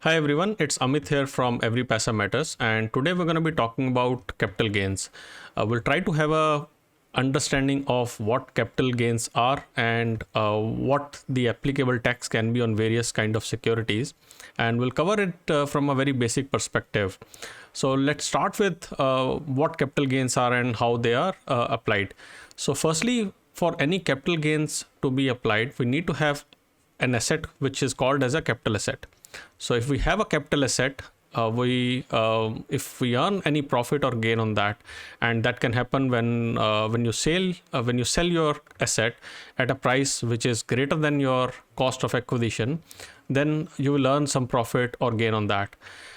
Hi everyone, it's Amit here from Every Paisa Matters, and today we're going to be talking about capital gains. We'll try to have a understanding of what capital gains are and what the applicable tax can be on various kind of securities, and we'll cover it from a very basic perspective. So let's start with what capital gains are and how they are applied. So firstly, for any capital gains to be applied, we need to have an asset which is called as a capital asset. So if we have a capital asset, if we earn any profit or gain on that, and that can happen when you sell your asset at a price which is greater than your cost of acquisition, then you will earn some profit or gain on that,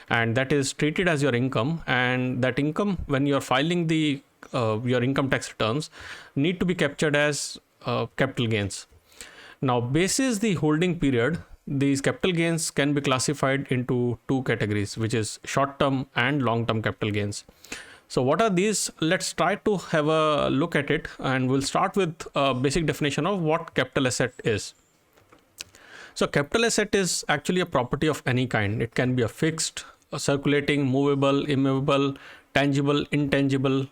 and that is treated as your income. And that income, when you are filing the your income tax returns, need to be captured as capital gains. Now, basis the holding period, these capital gains can be classified into two categories, which is short-term and long-term capital gains. So what are these? Let's try to have a look at it, and we'll start with a basic definition of what capital asset is. So capital asset is actually a property of any kind. It can be a fixed, a circulating, movable, immovable, tangible, intangible,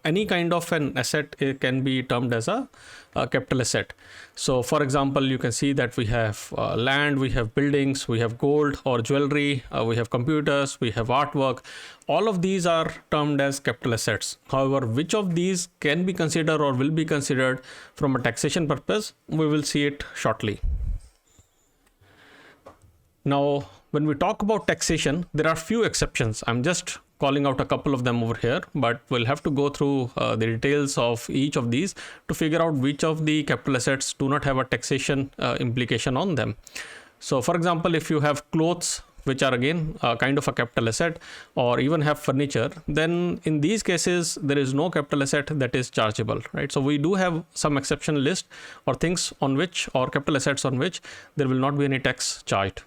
any kind of an asset. It can be termed as a capital asset. So for example, you can see that we have land, we have buildings, we have gold or jewelry, we have computers, we have artwork. All of these are termed as capital assets. However, which of these can be considered or will be considered from a taxation purpose, we will see it shortly. Now, when we talk about taxation, there are few exceptions. I'm just calling out a couple of them over here, but we'll have to go through the details of each of these to figure out which of the capital assets do not have a taxation implication on them. So for example, if you have clothes, which are again kind of a capital asset, or even have furniture, then in these cases there is no capital asset that is chargeable, right? So we do have some exception list or things on which, or capital assets on which there will not be any tax charged.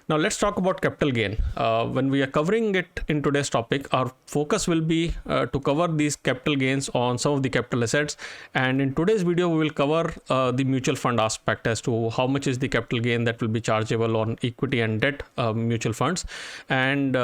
Now let's talk about capital gain. When we are covering it in today's topic, our focus will be to cover these capital gains on some of the capital assets. And in today's video, we will cover the mutual fund aspect as to how much is the capital gain that will be chargeable on equity and debt mutual funds, and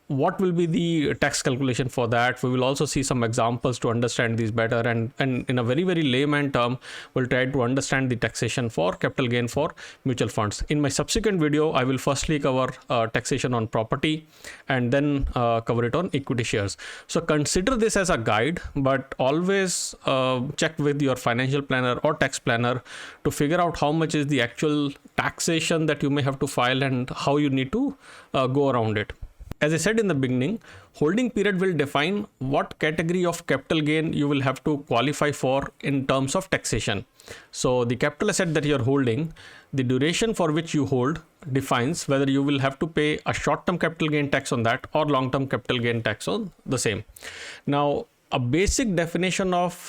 what will be the tax calculation for that. We will also see some examples to understand these better, and in a very layman term, we'll try to understand the taxation for capital gain for mutual funds. In my subsequent video, I will firstly cover taxation on property and then cover it on equity shares. So consider this as a guide, but always check with your financial planner or tax planner to figure out how much is the actual taxation that you may have to file and how you need to go around it. As I said in the beginning, holding period will define what category of capital gain you will have to qualify for in terms of taxation. So the capital asset that you're holding, the duration for which you hold defines whether you will have to pay a short-term capital gain tax on that or long-term capital gain tax on the same. Now, a basic definition of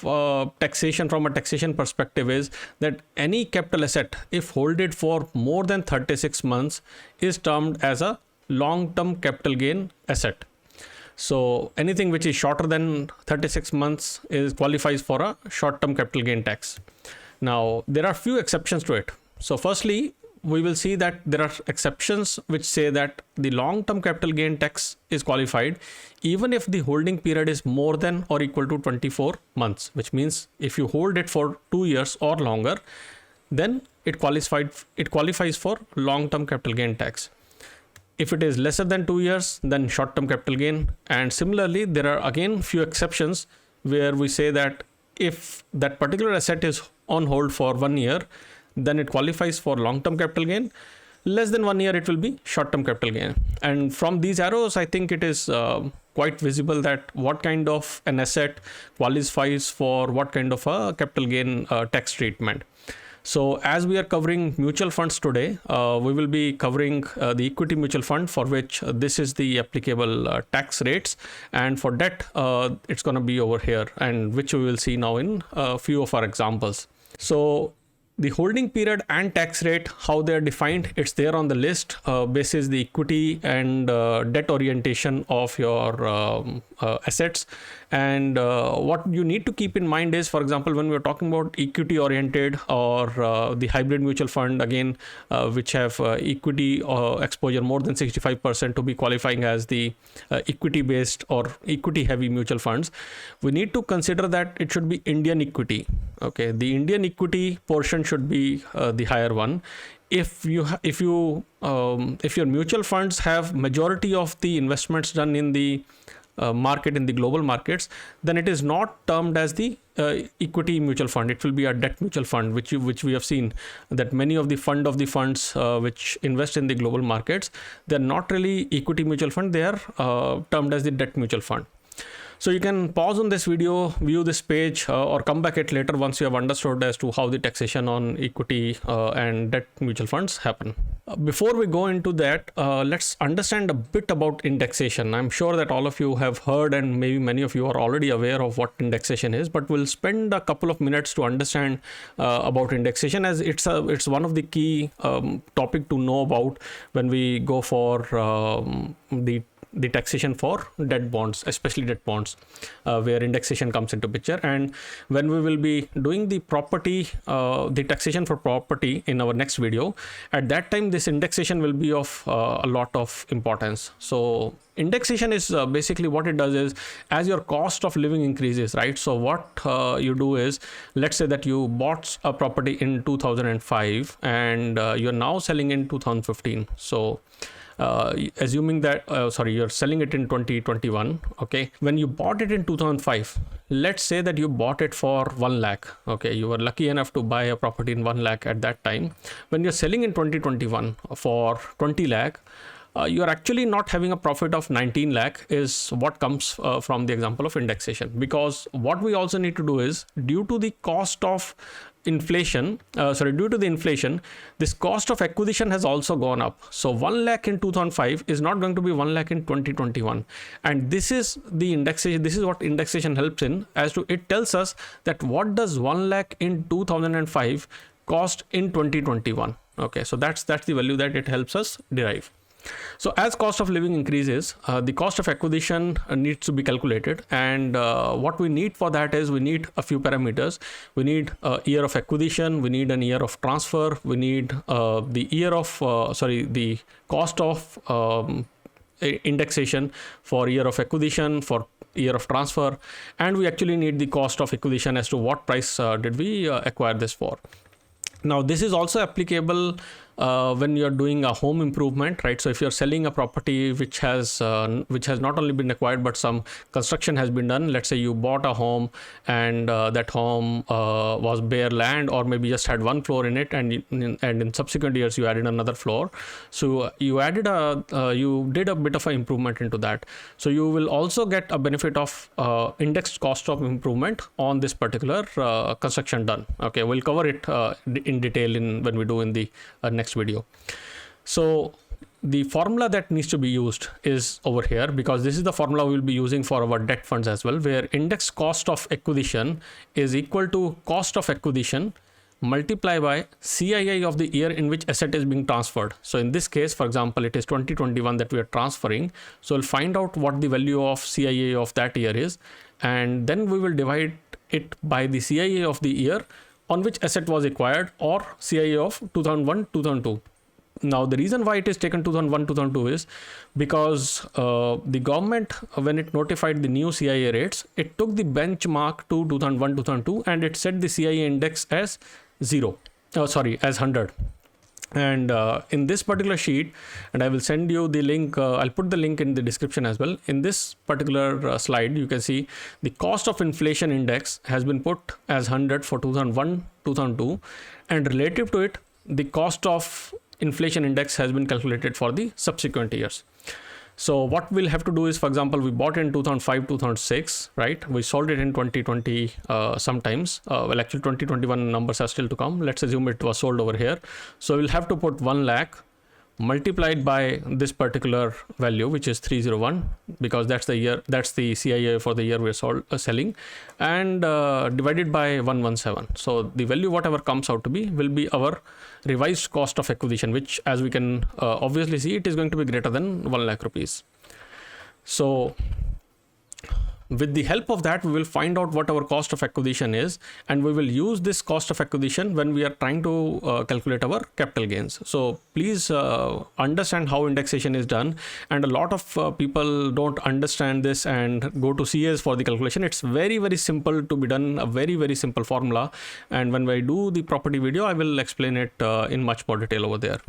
taxation from a taxation perspective is that any capital asset, if holded for more than 36 months, is termed as a long-term capital gain asset. So anything which is shorter than 36 months qualifies for a short-term capital gain tax. Now, there are few exceptions to it. So firstly, we will see that there are exceptions which say that the long-term capital gain tax is qualified even if the holding period is more than or equal to 24 months, which means if you hold it for 2 years or longer, then it qualifies for long-term capital gain tax. If it is lesser than 2 years, then short-term capital gain. And similarly, there are again few exceptions where we say that if that particular asset is on hold for 1 year, then it qualifies for long-term capital gain. Less than 1 year, it will be short-term capital gain. And from these arrows, I think it is quite visible that what kind of an asset qualifies for what kind of a capital gain tax treatment. So as we are covering mutual funds today, we will be covering the equity mutual fund, for which this is the applicable tax rates. And for debt, it's going to be over here, and which we will see now in a few of our examples. So The holding period and tax rate, how they are defined, it's there on the list basis the equity and debt orientation of your assets. And what you need to keep in mind is, for example, when we're talking about equity oriented or the hybrid mutual fund, again, which have equity exposure more than 65% to be qualifying as the equity based or equity heavy mutual funds, we need to consider that it should be Indian equity. Okay, the Indian equity portion should be the higher one. If your mutual funds have majority of the investments done in the market, in the global markets, then it is not termed as the equity mutual fund. It will be a debt mutual fund, which we have seen that many of the funds which invest in the global markets, they're not really equity mutual fund. They are termed as the debt mutual fund. So you can pause on this video, view this page, or come back at later once you have understood as to how the taxation on equity and debt mutual funds happen. Before we go into that, let's understand a bit about indexation. I'm sure that all of you have heard, and maybe many of you are already aware of what indexation is, but we'll spend a couple of minutes to understand about indexation, as it's one of the key topic to know about when we go for the taxation for debt bonds, especially debt bonds, where indexation comes into picture. And when we will be doing the taxation for property in our next video, at that time this indexation will be of a lot of importance. So indexation is basically what it does is, as your cost of living increases, right? So what you do is, let's say that you bought a property in 2005 and you're now selling in 2015. So assuming that you're selling it in 2021. Okay, when you bought it in 2005, let's say that you bought it for 1 lakh. Okay, you were lucky enough to buy a property in 1 lakh at that time. When you're selling in 2021 for 20 lakh, you are actually not having a profit of 19 lakh is what comes from the example of indexation. Because what we also need to do is, due to the inflation, this cost of acquisition has also gone up. So 1 lakh in 2005 is not going to be 1 lakh in 2021. And this is the indexation. This is what indexation helps in, as to it tells us that what does 1 lakh in 2005 cost in 2021. Okay, so that's the value that it helps us derive. So as cost of living increases, the cost of acquisition needs to be calculated, and what we need for that is, we need a few parameters. We need a year of acquisition, we need an year of transfer, we need the cost of indexation for year of acquisition, for year of transfer, and we actually need the cost of acquisition as to what price did we acquire this for. Now this is also applicable when you're doing a home improvement, right? So if you're selling a property which has not only been acquired but some construction has been done, let's say you bought a home and that home was bare land, or maybe just had one floor in it, and in subsequent years you added another floor. So you did a bit of an improvement into that. So you will also get a benefit of indexed cost of improvement on this particular construction done. Okay, we'll cover it in detail when we do in the next video. So the formula that needs to be used is over here, because this is the formula we'll be using for our debt funds as well, where index cost of acquisition is equal to cost of acquisition multiplied by CII of the year in which asset is being transferred. So in this case, for example, it is 2021 that we are transferring. So we'll find out what the value of CII of that year is, and then we will divide it by the CII of the year on which asset was acquired, or CII of 2001-2002. Now the reason why it is taken 2001-2002 is because the government, when it notified the new CII rates, it took the benchmark to 2001-2002 and it set the CII index as 100. And in this particular sheet, and I will send you the link, I'll put the link in the description as well. In this particular slide, you can see the cost of inflation index has been put as 100 for 2001-2002, and relative to it, the cost of inflation index has been calculated for the subsequent years. So what we'll have to do is, for example, we bought in 2005-2006, right? We sold it in 2020 sometimes. Well, actually 2021 numbers are still to come. Let's assume it was sold over here. So we'll have to put 1 lakh multiplied by this particular value, which is 301, because that's the year, that's the CIA for the year we're selling, and divided by 117. So the value whatever comes out to be will be our revised cost of acquisition, which, as we can obviously see, it is going to be greater than 1 lakh rupees. So with the help of that, we will find out what our cost of acquisition is, and we will use this cost of acquisition when we are trying to calculate our capital gains. So please understand how indexation is done, and a lot of people don't understand this and go to CAs for the calculation. It's very, very simple to be done, a very, very simple formula, and when I do the property video, I will explain it in much more detail over there.